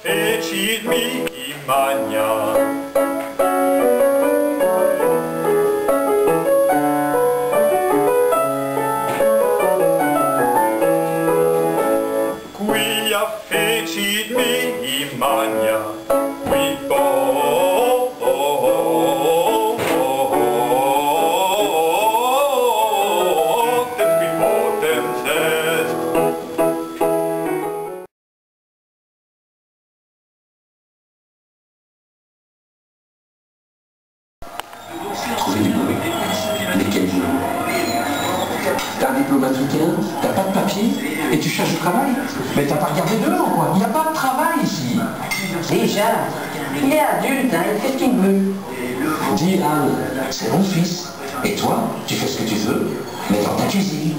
Feci mi magna quia feci mi magna qui Trouver du boulot. Mais quel boulot? T'as un diplôme africain, t'as pas de papier, et tu cherches du travail? Mais t'as pas regardé dehors, quoi. Il n'y a pas de travail ici. Déjà, il est adulte, hein, il fait ce qu'il veut. Dis Anne, c'est mon fils. Et toi, tu fais ce que tu veux, mais dans ta cuisine.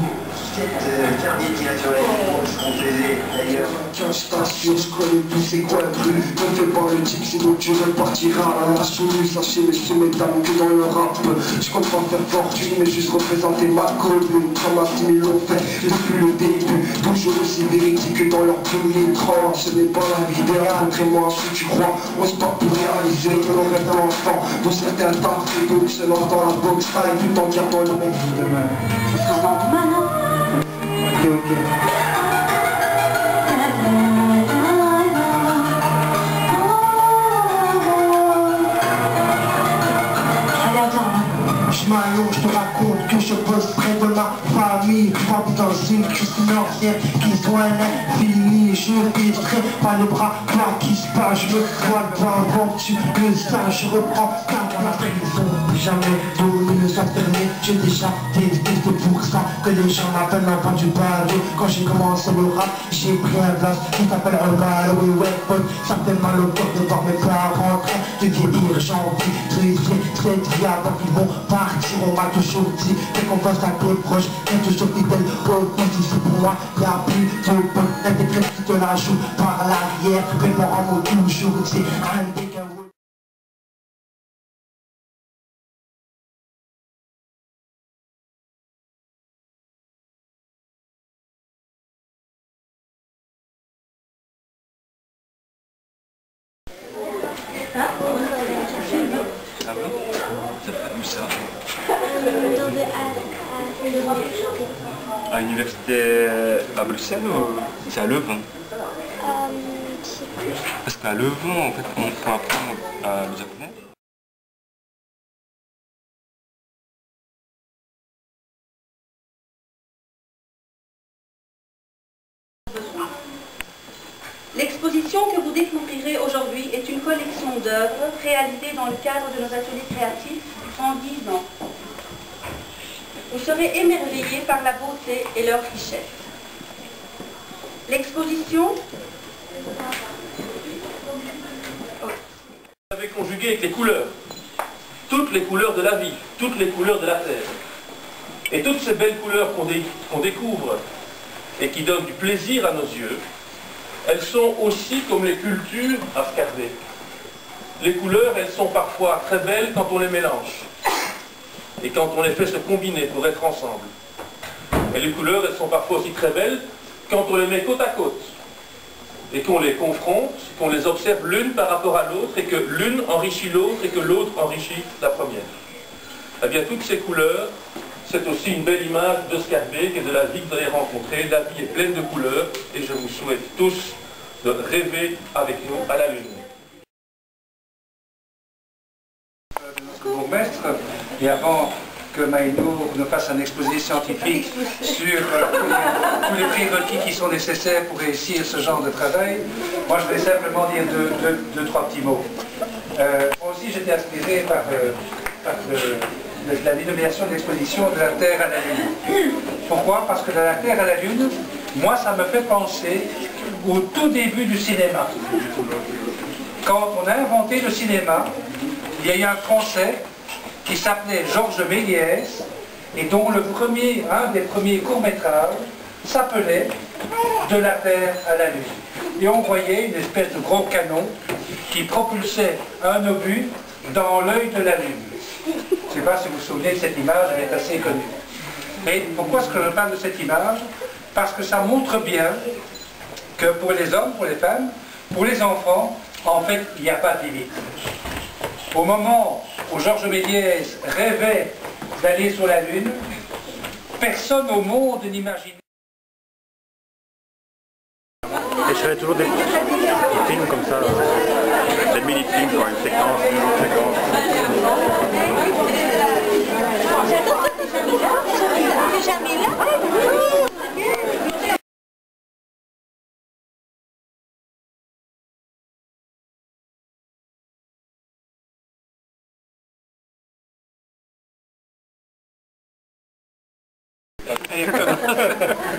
Station, je connais tous ces coins de rue. Ne fais pas le type, sinon tu repartiras à la souris. Sachez mes sous-médames que dans le rap je compte pas faire fortune, mais juste représenter ma commune. Comme ma team ils l'ont fait depuis le début. Toujours aussi véridique que dans leur premier train. Ce n'est pas la vie des rencontrez-moi si tu crois. On se bat pour réaliser que l'on rêve d'un enfant. Dont certains partent et d'autres se lancent dans la boxe taille tout en gardant le même vie demain. Ça va demain, non? Ok. Je m'allonge, je te raconte que je bosse près de ma famille. Pas dans une cuisine ancienne qui soigne l'infini. Je filtrerai pas le bras là qui se passe. Je me vois avant que tu le saches. Je reprends ta place. Ils ont jamais voulu s'enfermer. J'ai déjà testé, c'est pour ça que les gens m'appellent l'enfant du balai. Quand j'ai commencé le rap, j'ai pris un place qui s'appelle un bal. Oui, ouais, pote, certainement le cœur de voir mes parents en train de vieillir. J'ai envie très avant qu'ils vont partir. On m'a toujours dit que qu'on pense à tes proches, est toujours fidèle au petit. C'est pour moi, y'a plus de bon intégrer qui te la joue par l'arrière. Mais mon amour toujours dit un dégât. Ah bon? T'as pas vu ça? À l'université à Bruxelles ou c'est à Leuven? Parce qu'à Leuven, en fait, on peut apprendre le japonais. L'exposition que vous découvrirez aujourd'hui est une collection d'œuvres réalisées dans le cadre de nos ateliers créatifs en 10 ans. Vous serez émerveillés par la beauté et leur richesse. L'exposition... Vous avez conjugué avec les couleurs. Toutes les couleurs de la vie, toutes les couleurs de la terre. Et toutes ces belles couleurs qu'on découvre et qui donnent du plaisir à nos yeux, elles sont aussi comme les cultures à regarder. Les couleurs, elles sont parfois très belles quand on les mélange. Et quand on les fait se combiner pour être ensemble. Et les couleurs, elles sont parfois aussi très belles quand on les met côte à côte. Et qu'on les confronte, qu'on les observe l'une par rapport à l'autre, et que l'une enrichit l'autre, et que l'autre enrichit la première. Eh bien, toutes ces couleurs, c'est aussi une belle image de Scarbeck et de la vie que vous allez rencontrer. La vie est pleine de couleurs, et je vous souhaite tous de rêver avec nous à la lune. Mon maître, et avant que Maïno nous fasse un exposé scientifique sur tous les prérequis qui sont nécessaires pour réussir ce genre de travail, moi je vais simplement dire deux, trois petits mots. Moi aussi j'étais inspiré par la dénomination de l'exposition de la Terre à la Lune. Pourquoi? Parce que de la Terre à la Lune, moi ça me fait penser au tout début du cinéma. Quand on a inventé le cinéma, il y a eu un Français qui s'appelait Georges Méliès et dont un des premiers courts-métrages s'appelait « De la Terre à la Lune ». Et on voyait une espèce de gros canon qui propulsait un obus dans l'œil de la Lune. Je ne sais pas si vous vous souvenez de cette image, elle est assez connue. Et pourquoi est-ce que je parle de cette image? Parce que ça montre bien que pour les hommes, pour les femmes, pour les enfants, en fait, il n'y a pas de limite. Au moment où Georges Méliès rêvait d'aller sur la Lune, personne au monde n'imaginait. Et je ferais toujours des films comme ça, des mini-films, quoi, une séquence, une séquence. J'adore que Jamila.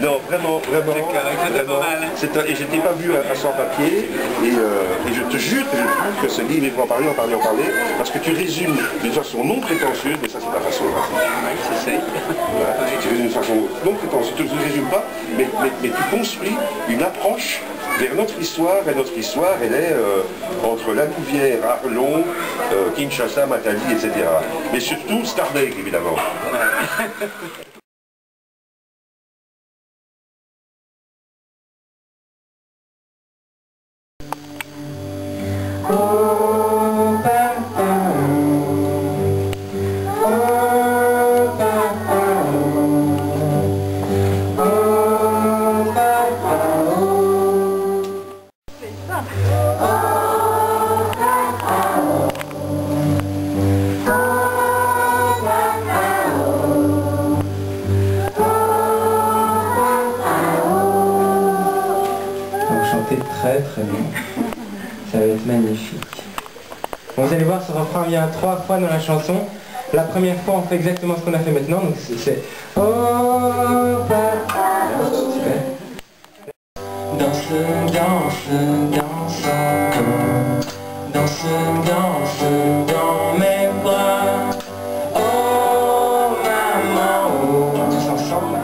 Non, vraiment. Et je t'ai pas vu à sans papier, et je te jure que ce livre, il faut en parler, parce que tu résumes d'une façon non prétentieuse, mais ça c'est ta façon. Tu résumes d'une façon non prétentieuse, tu ne résumes pas, mais tu construis une approche vers notre histoire, et notre histoire, elle est entre La Louvière, Arlon, Kinshasa, Matadi, etc. Mais surtout Starbek, évidemment. Très bien. Ça va être magnifique. Bon, vous allez voir, ce refrain vient 3 fois dans la chanson. La première fois, on fait exactement ce qu'on a fait maintenant. Donc c'est... Oh, super. Danse, danse, danse encore. Danse, danse dans mes bras. Oh, maman, oh. Tous ensemble.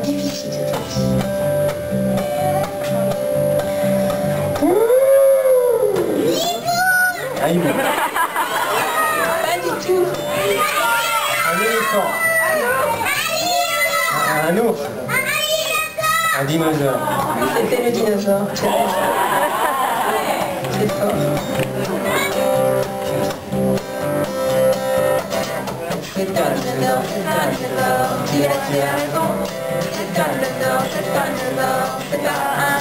Difficile cette fois-ci. Pas du tout. Un éléphant. Un ours. Un dinosaure. C'était le dinosaure. C'est fort. C'est calme, Tu as raison. C'est calme, c'est calme, c'est calme.